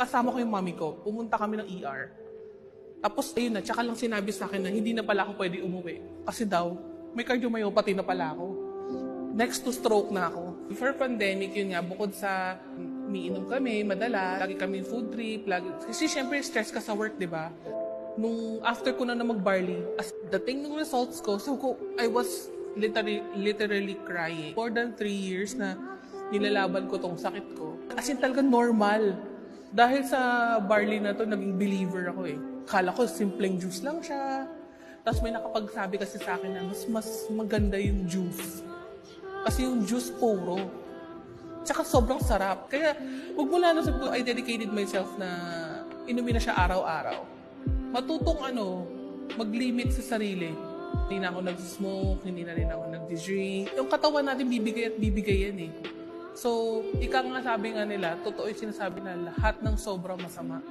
kasama ko yung mami ko, pumunta kami ng ER. Tapos ayun na, tsaka lang sinabi sa akin na hindi na pala ako pwede umuwi. Kasi daw, may cardiomyopathy na pala ako. Next to stroke na ako. Before pandemic, yun nga, bukod sa umiinom kami, madala, lagi kami food trip, kasi syempre stress ka sa work, di ba? Nung after ko na mag-barley, as dating ng results ko, so I was literally crying. More than 3 years na nilalaban ko tong sakit ko. As in talaga normal. Dahil sa barley na to, naging believer ako eh. Kala ko simpleng juice lang siya. Tapos may nakapagsabi kasi sa akin na mas maganda yung juice. Kasi yung juice puro. Tsaka sobrang sarap. Kaya wag mula na sa I dedicated myself na inumin na siya araw-araw. Matutong mag-limit sa sarili. Hindi na ako nag-smoke, hindi na rin ako nag-drink. Yung katawan natin bibigay at bibigay yan eh. So, ika nga sabi nga nila, totoo yung sinasabi na lahat ng sobra masama.